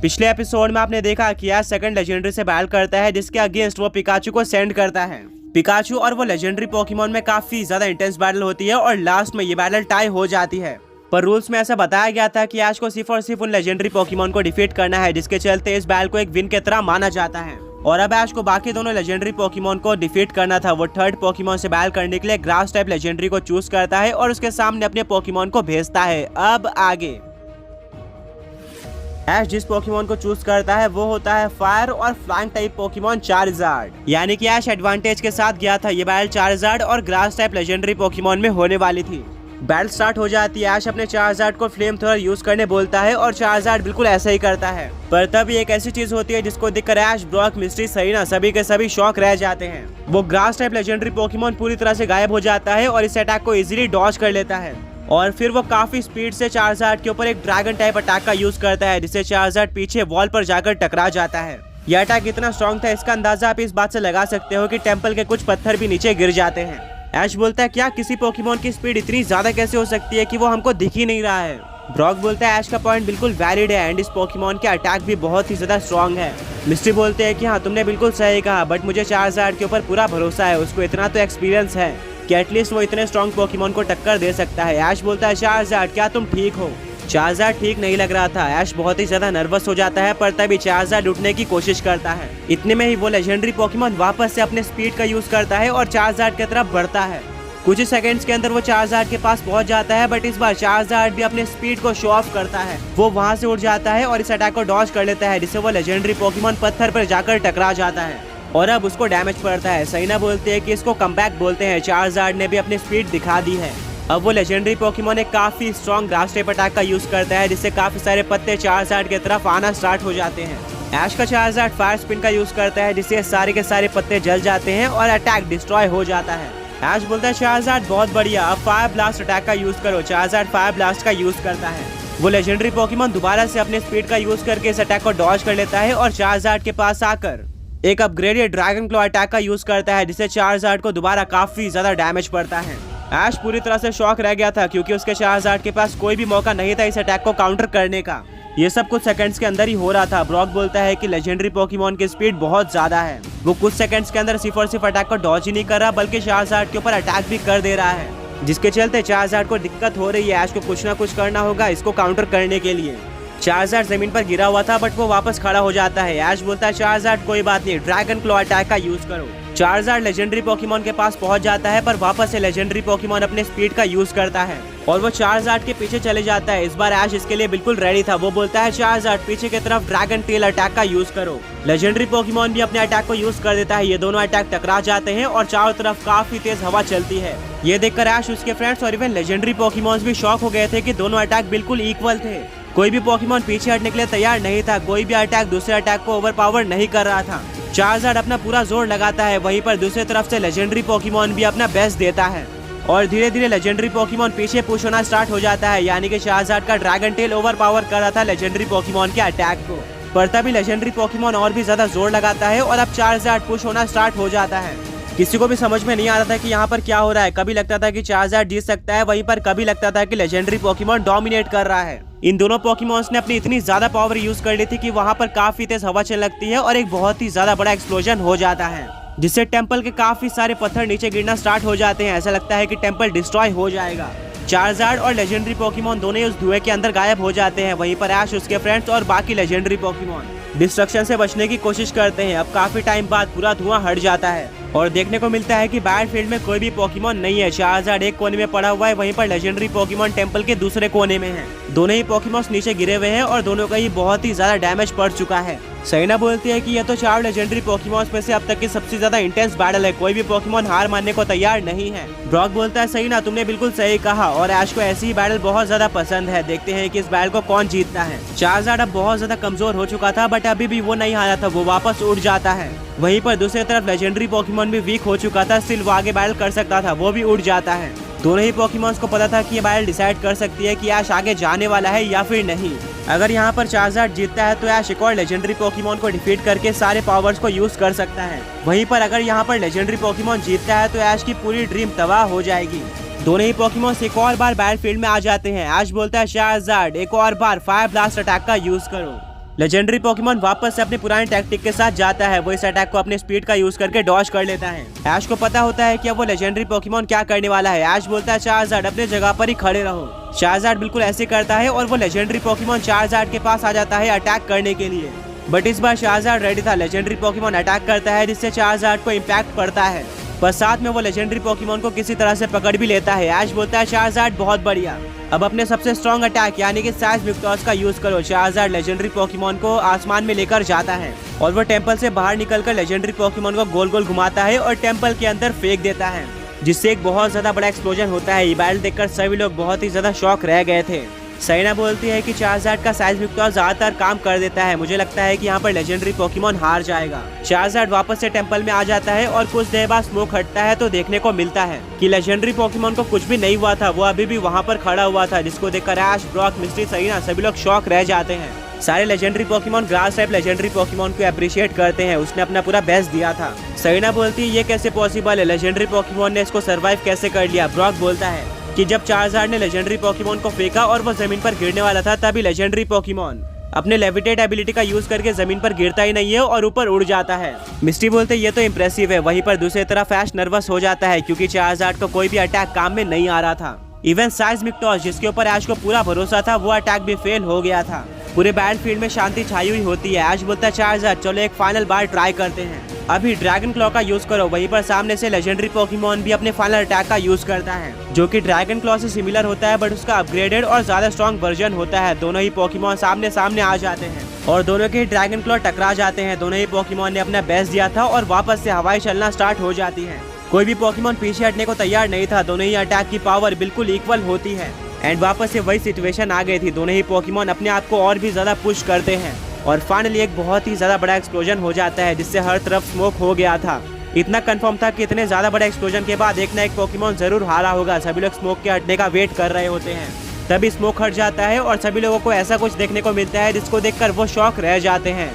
पिछले एपिसोड में आपने देखा कि ऐश सेकंड लेजेंडरी से बैटल करता है, जिसके अगेंस्ट वो पिकाचू को सेंड करता है। पिकाचू और वो लेजेंडरी पोकेमॉन में काफी ज्यादा इंटेंस बैटल होती है और लास्ट में ये बैटल टाई हो जाती है। पर रूल्स में ऐसा बताया गया था कि ऐश को सिर्फ और सिर्फ उन लेजेंडरी पोकेमॉन को डिफीट करना है, जिसके चलते इस बैटल को एक विन की तरह माना जाता है। और अब ऐश को बाकी दोनों लेजेंडरी पोकेमॉन को डिफीट करना था। वो थर्ड पोकेमॉन से बैटल करने के लिए ग्रास टाइप लेजेंडरी को चूज करता है और उसके सामने अपने पोकेमॉन को भेजता है। अब आगे ऐश जिस पोकेमॉन को चूज करता है वो होता है फायर और फ्लाइंग टाइप पोकेमॉन चार्जार्ड। यानी कि ऐश एडवांटेज के साथ गया था। ये बैटल चार्जार्ड और ग्रास टाइप लेजेंडरी पोकेमॉन में होने वाली थी। बैटल स्टार्ट हो जाती है। ऐश अपने चार्जार्ड को फ्लेम थ्रोअर यूज करने बोलता है और चार्जार्ड बिल्कुल ऐसा ही करता है। पर तभी एक ऐसी चीज होती है जिसको देखकर ऐश, ब्रॉक, मिस्ट्री, सरीना सभी के सभी शॉक रह जाते हैं। वो ग्रास टाइप लेजेंडरी पोकेमॉन पूरी तरह से गायब हो जाता है और इस अटैक को इजीली डॉज कर लेता है। और फिर वो काफी स्पीड से चार्जार्ड के ऊपर एक ड्रैगन टाइप अटैक का यूज करता है, जिससे चार्जार्ड पीछे वॉल पर जाकर टकरा जाता है। यह अटैक इतना स्ट्रॉन्ग था, इसका अंदाजा आप इस बात से लगा सकते हो कि टेंपल के कुछ पत्थर भी नीचे गिर जाते हैं। ऐश बोलता है क्या किसी पोकेमॉन की स्पीड इतनी ज्यादा कैसे हो सकती है कि वो हमको दिख ही नहीं रहा है। ब्रॉक बोलता है ऐश का पॉइंट बिल्कुल वैलिड है एंड इस पोकेमॉन के अटैक भी बहुत ही ज्यादा स्ट्रॉन्ग है। मिस्ट्री बोलते हैं कि हाँ तुमने बिल्कुल सही कहा, बट मुझे चार्जार्ड के ऊपर पूरा भरोसा है। उसको इतना तो एक्सपीरियंस है कि एटलीस्ट वो इतने स्ट्रॉन्ग पोकेमॉन को टक्कर दे सकता है। ऐश बोलता है चार्जार्ड क्या तुम ठीक हो? चार्जार्ड ठीक नहीं लग रहा था। ऐश बहुत ही ज्यादा नर्वस हो जाता है, पर तभी चार्जार्ड उठने की कोशिश करता है। इतने में ही वो लेजेंडरी पोकेमॉन वापस से अपने स्पीड का यूज करता है और चार्जार्ड की तरफ बढ़ता है। कुछ ही सेकंड्स के अंदर वो चार्जार्ड के पास पहुंच जाता है, बट इस बार चार्जार्ड भी अपने स्पीड को शो ऑफ करता है। वो वहां से उड़ जाता है और इस अटैक को डॉज कर लेता है, जिससे वो लेजेंडरी पोकेमॉन पत्थर पर जाकर टकरा जाता है और अब उसको डैमेज पड़ता है। सरीना बोलते हैं कि इसको कमबैक बोलते हैं। चार्जार्ड ने भी अपनी स्पीड दिखा दी है। अब वो लेजेंडरी पोकेमॉन एक काफी स्ट्रॉन्ग ग्रास टाइप अटैक का यूज करता है, जिससे काफी सारे पत्ते चार्जार्ड की तरफ आना स्टार्ट हो जाते हैं। ऐश का चार्जार्ड फायर स्पिन का यूज करता है, जिससे सारे के सारे पत्ते जल जाते हैं और अटैक डिस्ट्रॉय हो जाता है। ऐश बोलता है चार्जार्ड बहुत बढ़िया, अब फायर ब्लास्ट अटैक का यूज करो। चार्जार्ड फायर ब्लास्ट का यूज करता है। वो लेजेंडरी पोकेमॉन दोबारा से अपने स्पीड का यूज करके इस अटैक को डॉज कर लेता है और चार्जार्ड के पास आकर एक अपग्रेडेड ड्रैगन क्लॉ अटैक का यूज करता है, जिससे चार्जार्ड को दोबारा काफी ज्यादा डैमेज पड़ता है। ऐश पूरी तरह से शॉक रह गया था क्योंकि उसके चार्जार्ड के पास कोई भी मौका नहीं था इस अटैक को काउंटर करने का। ये सब कुछ सेकंड्स के अंदर ही हो रहा था। ब्रॉक बोलता है कि लेजेंडरी पोकेमॉन की स्पीड बहुत ज्यादा है। वो कुछ सेकंड्स के अंदर सिर्फ और सिर्फ अटैक को डॉज ही नहीं कर रहा, बल्कि चार्जार्ड के ऊपर अटैक भी कर दे रहा है, जिसके चलते चार्जार्ड को दिक्कत हो रही है। ऐश को कुछ ना कुछ करना होगा इसको काउंटर करने के लिए। चार्जार्ड जमीन पर गिरा हुआ था, बट वो वापस खड़ा हो जाता है। ऐश बोलता है चार्जार्ड कोई बात नहीं, ड्रैगन क्लॉ अटैक का यूज करो। चार्जार्ड लेजेंडरी पोकेमॉन के पास पहुंच जाता है, पर वापस से लेजेंडरी पोकेमॉन अपने स्पीड का यूज करता है और वो चार्जार्ड के पीछे चले जाता है। इस बार ऐश इसके लिए बिल्कुल रेडी था। वो बोलता है चार्जार्ड पीछे की तरफ ड्रैगन टेल अटैक का यूज करो। लेजेंडरी पोकेमॉन भी अपने अटैक को यूज कर देता है। ये दोनों अटैक टकरा जाते हैं और चारों तरफ काफी तेज हवा चलती है। ये देखकर ऐश, उसके फ्रेंड्स और इवन लेजेंडरी पोकेमॉन्स भी शॉक हो गए थे कि दोनों अटैक बिल्कुल इक्वल थे। कोई भी पोकेमॉन पीछे हटने के लिए तैयार नहीं था। कोई भी अटैक दूसरे अटैक को ओवरपावर नहीं कर रहा था। चार्जार्ड अपना पूरा जोर लगाता है, वहीं पर दूसरी तरफ से लेजेंडरी पोकेमॉन भी अपना बेस्ट देता है और धीरे धीरे लेजेंडरी पोकेमॉन पीछे पुश होना स्टार्ट हो जाता है। यानी कि चार्जार्ड का ड्रैगन टेल ओवरपावर कर रहा था लेजेंडरी पोकेमॉन के अटैक को। पर तभी लेजेंडरी पोकेमॉन और भी ज्यादा जोर लगाता है और अब चार्जार्ड पुश होना स्टार्ट हो जाता है। किसी को भी समझ में नहीं आ रहा था कि यहाँ पर क्या हो रहा है। कभी लगता था कि चार्जार्ड जीत सकता है, वहीं पर कभी लगता था कि लेजेंडरी पोकेमॉन डोमिनेट कर रहा है। इन दोनों पोकेमॉन्स ने अपनी इतनी ज्यादा पावर यूज कर ली थी कि वहाँ पर काफी तेज हवा चलने लगती है और एक बहुत ही ज्यादा बड़ा एक्सप्लोजन हो जाता है, जिससे टेंपल के काफी सारे पत्थर नीचे गिरना स्टार्ट हो जाते हैं। ऐसा लगता है कि टेंपल डिस्ट्रॉय हो जाएगा। चार्जार्ड और लेजेंडरी पोकेमॉन दोनों ही उस धुएं के अंदर गायब हो जाते हैं। वहीं पर ऐश, उसके फ्रेंड्स और बाकी लेजेंडरी पोकेमॉन डिस्ट्रक्शन से बचने की कोशिश करते हैं। अब काफी टाइम बाद पूरा धुआं हट जाता है और देखने को मिलता है कि बैटलफील्ड में कोई भी पोकेमॉन नहीं है। चार्जार्ड एक कोने में पड़ा हुआ है, वहीं पर लेजेंडरी पोकेमॉन टेंपल के दूसरे कोने में है। दोनों ही पोकेमॉन्स नीचे गिरे हुए हैं और दोनों का ही बहुत ही ज्यादा डैमेज पड़ चुका है। सरीना बोलती है कि यह तो 4 लेजेंडरी पोकेमॉन्स में से अब तक की सबसे ज्यादा इंटेंस बैटल है। कोई भी पोकेमॉन हार मानने को तैयार नहीं है। ब्रॉक बोलता है सरीना तुमने बिल्कुल सही कहा और ऐश को ऐसी ही बैटल बहुत ज्यादा पसंद है। देखते हैं कि इस बैटल को कौन जीतता है। चार्जार्ड अब बहुत ज्यादा कमजोर हो चुका था, बट अभी भी वो नहीं हारा था। वो वापस उड़ जाता है। वहीं पर दूसरी तरफ लेजेंडरी पोकेमॉन भी वीक हो चुका था, स्टिल वो आगे बैटल कर सकता था। वो भी उड़ जाता है। दोनों ही पोकेमॉन्स को पता था कि ये बैटल डिसाइड कर सकती है कि ऐश आगे जाने वाला है या फिर नहीं। अगर यहाँ पर चार्जार्ड जीतता है तो ऐश एक और लेजेंडरी पोकेमॉन को डिफीट करके सारे पावर्स को यूज कर सकता है। वहीं पर अगर यहाँ पर लेजेंडरी पोकेमॉन जीतता है तो ऐश की पूरी ड्रीम तबाह हो जाएगी। दोनों ही पोकेमॉन्स एक और बार बैटलफील्ड में आ जाते हैं। ऐश बोलता है चार्जार्ड एक और बार फायर ब्लास्ट अटैक का यूज करो। लेजेंडरी पोकेमॉन वापस से अपनी पुरानी टैक्टिक के साथ जाता है। वो इस अटैक को अपने स्पीड का यूज करके डॉज कर लेता है। ऐश को पता होता है कि अब वो लेजेंडरी पोकेमॉन क्या करने वाला है। ऐश बोलता है चार्जार्ड अपने जगह पर ही खड़े रहो। चार्जार्ड बिल्कुल ऐसे करता है और वो लेजेंडरी पोकेमॉन चार्जार्ड के पास आ जाता है अटैक करने के लिए। बट इस बार चार्जार्ड रेडी था। लेजेंडरी पोकेमॉन अटैक करता है जिससे चार्जार्ड को इम्पैक्ट पड़ता है, पर साथ में वो लेजेंडरी पोकेमॉन को किसी तरह से पकड़ भी लेता है। ऐश बोलता है चार्जार्ड बहुत बढ़िया, अब अपने सबसे स्ट्रॉन्ग अटैक यानी कि साइज टॉस का यूज करो। चार्जार्ड लेजेंडरी पोकेमॉन को आसमान में लेकर जाता है और वो टेंपल से बाहर निकलकर लेजेंडरी पोकेमॉन को गोल गोल घुमाता है और टेंपल के अंदर फेंक देता है, जिससे एक बहुत ज्यादा बड़ा एक्सप्लोजन होता है। ये बैटल देखकर सभी लोग बहुत ही ज्यादा शॉक रह गए थे। साइना बोलती है कि चार्जार्ड का साइज टॉस ज्यादातर काम कर देता है, मुझे लगता है कि यहाँ पर लेजेंडरी पोकेमॉन हार जाएगा। चार्जार्ड वापस से टेंपल में आ जाता है और कुछ देर बाद स्मोक हटता है तो देखने को मिलता है कि लेजेंडरी पोकेमॉन को कुछ भी नहीं हुआ था, वो अभी भी वहाँ पर खड़ा हुआ था, जिसको देखकर ऐश, ब्रॉक, मिस्टी, साइना सभी लोग शॉक रह जाते हैं। सारे legendary Pokemon grass type legendary Pokemon को अप्रिशिएट करते हैं, उसने अपना पूरा बेस्ट दिया था। साइना बोलती है ये कैसे पॉसिबल है, लेजेंडरी पोकेमॉन ने इसको सर्वाइव कैसे कर लिया। ब्रॉक बोलता है कि जब चार्जार्ड ने लेजेंडरी पोकेमॉन को फेंका और वो जमीन पर गिरने वाला था, तभी लेजेंडरी पोकेमॉन अपने लेविटेट एबिलिटी का यूज करके जमीन पर गिरता ही नहीं है और ऊपर उड़ जाता है। मिस्टी बोलते ये तो इम्प्रेसिव है। वहीं पर दूसरी तरफ ऐश नर्वस हो जाता है क्योंकि चार्जार्ड को कोई भी अटैक काम में नहीं आ रहा था। इवन साइज टॉस जिसके ऊपर ऐश को पूरा भरोसा था, वो अटैक भी फेल हो गया था। पूरे बैटलफील्ड में शांति छाई हुई होती है। ऐश बोलता है चार्जार्ड चलो एक फाइनल बार ट्राई करते हैं, अभी ड्रैगन क्लॉ का यूज करो। वहीं पर सामने से लेजेंडरी पोकेमॉन भी अपने फाइनल अटैक का यूज करता है, जो कि ड्रैगन क्लॉ से सिमिलर होता है, बट उसका अपग्रेडेड और ज्यादा स्ट्रॉन्ग वर्जन होता है। दोनों ही पोकेमॉन सामने सामने आ जाते हैं और दोनों के ड्रैगन क्लॉ टकरा जाते हैं। दोनों ही पोकेमॉन ने अपना बेस्ट दिया था और वापस से हवाई चलना स्टार्ट हो जाती है। कोई भी पोकेमॉन पीछे हटने को तैयार नहीं था। दोनों ही अटैक की पावर बिल्कुल इक्वल होती है एंड वापस से वही सिचुएशन आ गई थी। दोनों ही पोकेमॉन अपने आप को और भी ज्यादा पुश करते हैं और फाइनली एक बहुत ही ज्यादा बड़ा एक्सप्लोजन हो जाता है, जिससे हर तरफ स्मोक हो गया था। इतना कंफर्म था कि इतने ज्यादा बड़े एक्सप्लोजन के बाद एक ना एक पोकेमॉन जरूर हारा होगा। सभी लोग स्मोक के हटने का वेट कर रहे होते हैं। तभी स्मोक हट जाता है और सभी लोगों को ऐसा कुछ देखने को मिलता है जिसको देखकर वो शॉक रह जाते हैं।